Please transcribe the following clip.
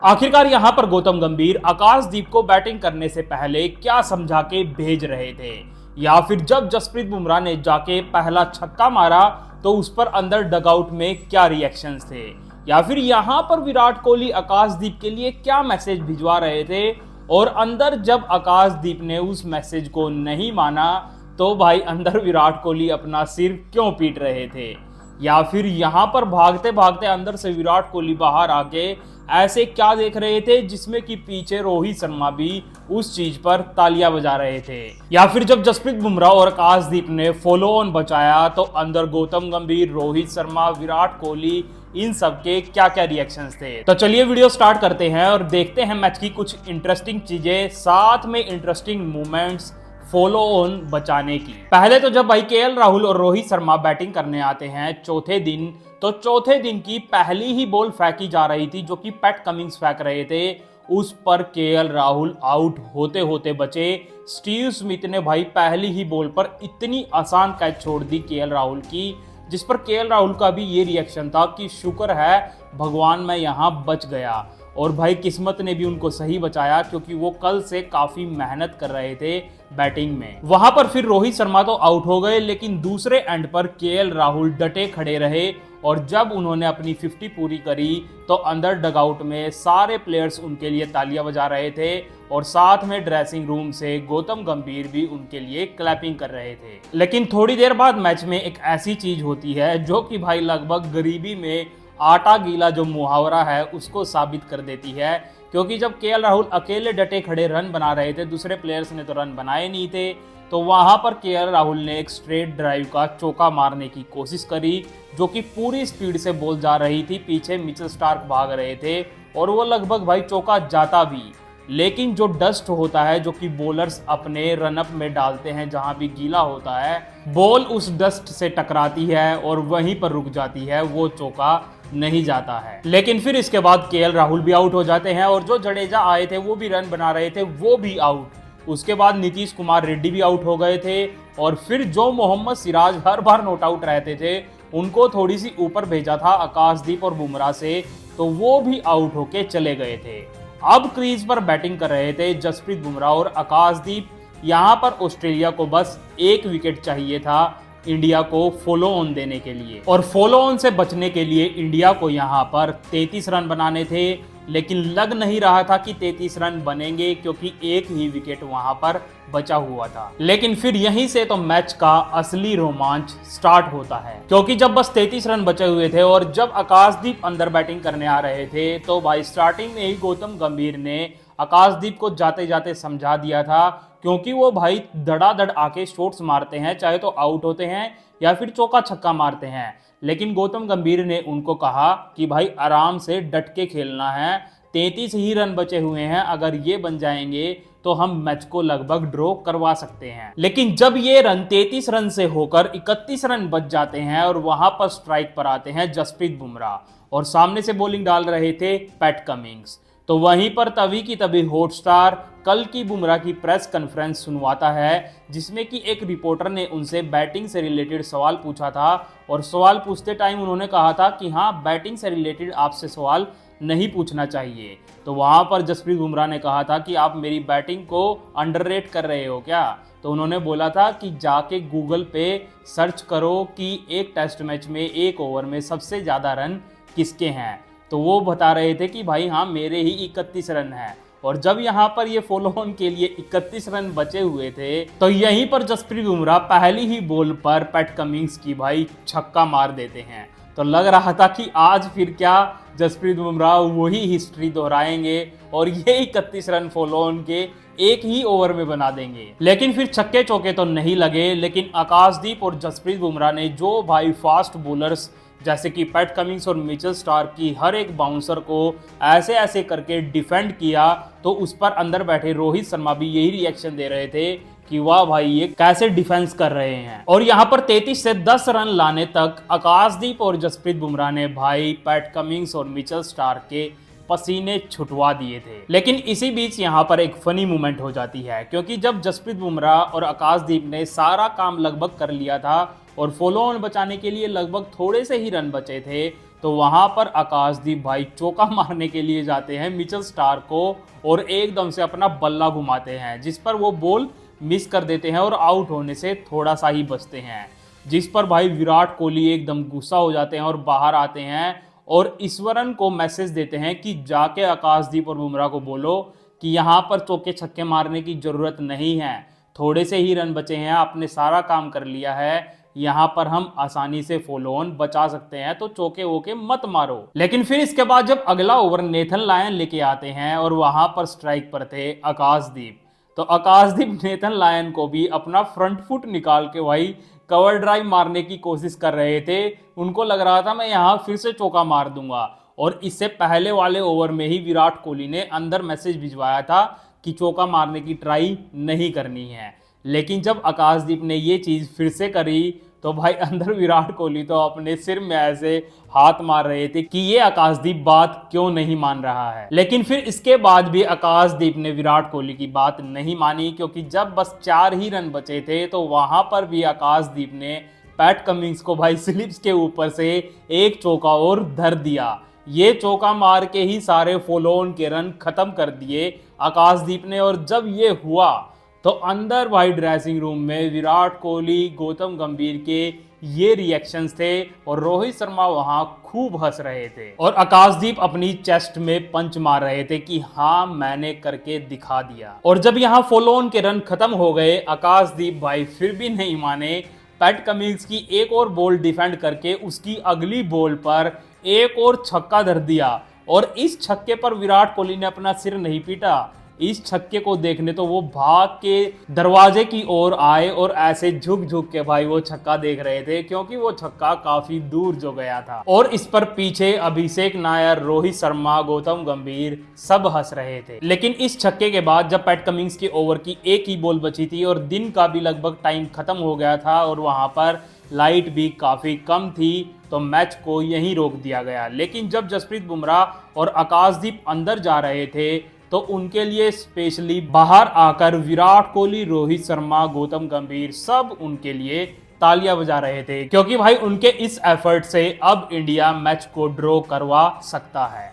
आखिरकार यहां पर गौतम गंभीर आकाशदीप को बैटिंग करने से पहले क्या समझा के भेज रहे थे, या फिर जब जसप्रीत बुमराह ने जाके पहला छक्का मारा तो उस पर अंदर डगआउट में क्या रिएक्शंस थे, या फिर यहां पर विराट कोहली आकाशदीप के लिए क्या मैसेज भिजवा रहे थे और अंदर जब आकाशदीप ने उस मैसेज को नहीं माना तो भाई अंदर विराट कोहली अपना सिर क्यों पीट रहे थे, या फिर यहां पर भागते भागते अंदर से विराट कोहली बाहर आके ऐसे क्या देख रहे थे जिसमें कि पीछे रोहित शर्मा भी उस चीज पर तालियां बजा रहे थे, या फिर जब जसप्रीत बुमराह और आकाशदीप ने फॉलो ऑन बचाया तो अंदर गौतम गंभीर, रोहित शर्मा, विराट कोहली इन सब के क्या क्या रिएक्शंस थे। तो चलिए वीडियो स्टार्ट करते हैं और देखते हैं मैच की कुछ इंटरेस्टिंग चीजें, साथ में इंटरेस्टिंग मूवमेंट्स फॉलो ऑन बचाने की। पहले तो जब भाई केएल राहुल और रोहित शर्मा बैटिंग करने आते हैं चौथे दिन, तो चौथे दिन की पहली ही बॉल फेंकी जा रही थी जो कि पैट कमिंस फेंक रहे थे, उस पर केएल राहुल आउट होते होते बचे। स्टीव स्मिथ ने भाई पहली ही बॉल पर इतनी आसान कैच छोड़ दी केएल राहुल की, जिस पर केएल राहुल का भी ये रिएक्शन था कि शुक्र है भगवान मैं यहाँ बच गया। और भाई किस्मत ने भी उनको सही बचाया क्योंकि वो कल से काफी मेहनत कर रहे थे बैटिंग में। वहां पर फिर रोहित शर्मा तो आउट हो गए, लेकिन दूसरे एंड पर केएल राहुल डटे खड़े रहे और जब उन्होंने अपनी 50 पूरी करी तो अंदर डगआउट में सारे प्लेयर्स उनके लिए तालियां बजा रहे थे और साथ में ड्रेसिंग रूम से गौतम गंभीर भी उनके लिए क्लैपिंग कर रहे थे। लेकिन थोड़ी देर बाद मैच में एक ऐसी चीज होती है जो कि भाई लगभग गरीबी में आटा गीला जो मुहावरा है उसको साबित कर देती है, क्योंकि जब केएल राहुल अकेले डटे खड़े रन बना रहे थे, दूसरे प्लेयर्स ने तो रन बनाए नहीं थे, तो वहां पर केएल राहुल ने एक स्ट्रेट ड्राइव का चौका मारने की कोशिश करी जो कि पूरी स्पीड से बॉल जा रही थी, पीछे मिचेल स्टार्क भाग रहे थे और वो लगभग भाई चौका जाता भी। लेकिन जो डस्ट होता है जो कि बॉलर्स अपने रनअप में डालते हैं जहां भी गीला होता है, बॉल उस डस्ट से टकराती है और वहीं पर रुक जाती है, वो चौका नहीं जाता है। लेकिन फिर इसके बाद केएल राहुल भी आउट हो जाते हैं और जो जडेजा आए थे वो भी रन बना रहे थे, वो भी आउट। उसके बाद नीतीश कुमार रेड्डी भी आउट हो गए थे और फिर जो मोहम्मद सिराज हर बार नॉट आउट रहते थे उनको थोड़ी सी ऊपर भेजा था आकाशदीप और बुमराह से, तो वो भी आउट होके चले गए थे। अब क्रीज पर बैटिंग कर रहे थे जसप्रीत बुमराह और आकाशदीप। यहां पर ऑस्ट्रेलिया को बस एक विकेट चाहिए था इंडिया को फॉलो ऑन देने के लिए, और फॉलो ऑन से बचने के लिए इंडिया को यहां पर 33 रन बनाने थे, लेकिन लग नहीं रहा था कि 33 रन बनेंगे क्योंकि एक ही विकेट वहां पर बचा हुआ था। लेकिन फिर यहीं से तो मैच का असली रोमांच स्टार्ट होता है, क्योंकि जब बस 33 रन बचे हुए थे और जब आकाशदीप अंदर बैटिंग करने आ रहे थे तो भाई स्टार्टिंग में ही गौतम गंभीर ने आकाशदीप को जाते जाते समझा दिया था, क्योंकि वो भाई धड़ाधड़ आके शॉट्स मारते हैं, चाहे तो आउट होते हैं या फिर चौका छक्का मारते हैं। लेकिन गौतम गंभीर ने उनको कहा कि भाई आराम से डट के खेलना है, 33 ही रन बचे हुए हैं, अगर ये बन जाएंगे तो हम मैच को लगभग ड्रॉ करवा सकते हैं। लेकिन जब ये रन 33 रन से होकर 31 रन बच जाते हैं और वहां पर स्ट्राइक पर आते हैं जसप्रीत बुमराह और सामने से बॉलिंग डाल रहे थे पैट कमिंस, तो वहीं पर तभी की तभी हॉटस्टार कल की बुमराह की प्रेस कॉन्फ्रेंस सुनवाता है, जिसमें कि एक रिपोर्टर ने उनसे बैटिंग से रिलेटेड सवाल पूछा था और सवाल पूछते टाइम उन्होंने कहा था कि हाँ बैटिंग से रिलेटेड आपसे सवाल नहीं पूछना चाहिए। तो वहां पर जसप्रीत बुमराह ने कहा था कि आप मेरी बैटिंग को अंडररेट कर रहे हो क्या, तो उन्होंने बोला था कि जाके गूगल पे सर्च करो कि एक टेस्ट मैच में एक ओवर में सबसे ज़्यादा रन किसके हैं, तो वो बता रहे थे कि भाई हाँ मेरे ही 31 रन हैं। और जब यहाँ पर ये फॉलो ऑन के लिए 31 रन बचे हुए थे तो यहीं पर जसप्रीत बुमराह पहली ही बॉल पर पैट कमिंस की भाई छक्का मार देते हैं। तो लग रहा था कि आज फिर क्या जसप्रीत बुमराह वही हिस्ट्री दोहराएंगे और ये 31 रन फॉलो ऑन के एक ही ओवर में बना देंगे। लेकिन फिर छक्के चौके तो नहीं लगे, लेकिन आकाशदीप और जसप्रीत बुमराह ने जो भाई फास्ट बॉलर्स जैसे कि पैट कमिंस और मिचेल स्टार्क की हर एक बाउंसर को ऐसे ऐसे करके डिफेंड किया, तो उस पर अंदर बैठे रोहित शर्मा भी यही रिएक्शन दे रहे थे कि वाह भाई ये कैसे डिफेंस कर रहे हैं। और यहाँ पर 33 से 10 रन लाने तक आकाशदीप और जसप्रीत बुमराह ने भाई पैट कमिंस और मिचेल स्टार्क के पसीने छुटवा दिए थे। लेकिन इसी बीच यहाँ पर एक फनी मोमेंट हो जाती है, क्योंकि जब जसप्रीत बुमराह और आकाशदीप ने सारा काम लगभग कर लिया था और फॉलो ऑन बचाने के लिए लगभग थोड़े से ही रन बचे थे, तो वहां पर आकाशदीप भाई चौका मारने के लिए जाते हैं मिचेल स्टार्क को और एकदम से अपना बल्ला घुमाते हैं, जिस पर वो बॉल मिस कर देते हैं और आउट होने से थोड़ा सा ही बचते हैं। जिस पर भाई विराट कोहली एकदम गुस्सा हो जाते हैं और बाहर आते हैं और ईश्वरन को मैसेज देते हैं कि जाके आकाशदीप और बुमराह को बोलो कि यहाँ पर चौके छक्के मारने की जरूरत नहीं है, थोड़े से ही रन बचे हैं, आपने सारा काम कर लिया है, यहाँ पर हम आसानी से फॉलो ऑन बचा सकते हैं, तो चौके वोके मत मारो। लेकिन फिर इसके बाद जब अगला ओवर नेथन लायन लेके आते हैं और वहां पर स्ट्राइक पर थे आकाशदीप, तो आकाशदीप नेथन लायन को भी अपना फ्रंट फुट निकाल के भाई कवर ड्राइव मारने की कोशिश कर रहे थे। उनको लग रहा था मैं यहाँ फिर से चौका मार दूंगा, और इससे पहले वाले ओवर में ही विराट कोहली ने अंदर मैसेज भिजवाया था कि चौका मारने की ट्राई नहीं करनी है। लेकिन जब आकाशदीप ने ये चीज़ फिर से करी तो भाई अंदर विराट कोहली तो अपने सिर में ऐसे हाथ मार रहे थे कि ये आकाशदीप बात क्यों नहीं मान रहा है। लेकिन फिर इसके बाद भी आकाशदीप ने विराट कोहली की बात नहीं मानी, क्योंकि जब बस 4 ही रन बचे थे तो वहां पर भी आकाशदीप ने पैट कमिंस को भाई स्लिप्स के ऊपर से एक चौका और धर दिया। ये चौका मार के ही सारे फॉलो ऑन के रन खत्म कर दिए आकाशदीप ने। और जब ये हुआ तो अंदर भाई ड्रेसिंग रूम में विराट कोहली, गौतम गंभीर के ये रिएक्शंस थे और रोहित शर्मा वहां खूब हंस रहे थे और आकाशदीप अपनी चेस्ट में पंच मार रहे थे कि हाँ मैंने करके दिखा दिया। और जब यहाँ फॉलो ऑन के रन खत्म हो गए, आकाशदीप भाई फिर भी नहीं माने, पैट कमिंस की एक और बॉल डिफेंड करके उसकी अगली बॉल पर एक और छक्का धर दिया। और इस छक्के पर विराट कोहली ने अपना सिर नहीं पीटा, इस छक्के को देखने तो वो भाग के दरवाजे की ओर आए और ऐसे झुक झुक के भाई वो छक्का देख रहे थे, क्योंकि वो छक्का काफी दूर जो गया था। और इस पर पीछे अभिषेक नायर, रोहित शर्मा, गौतम गंभीर सब हंस रहे थे। लेकिन इस छक्के के बाद जब पैट कमिंस के ओवर की एक ही बॉल बची थी और दिन का भी लगभग टाइम खत्म हो गया था और वहां पर लाइट भी काफी कम थी, तो मैच को यहीं रोक दिया गया। लेकिन जब जसप्रीत बुमराह और आकाशदीप अंदर जा रहे थे तो उनके लिए स्पेशली बाहर आकर विराट कोहली, रोहित शर्मा, गौतम गंभीर सब उनके लिए तालियां बजा रहे थे, क्योंकि भाई उनके इस एफर्ट से अब इंडिया मैच को ड्रॉ करवा सकता है।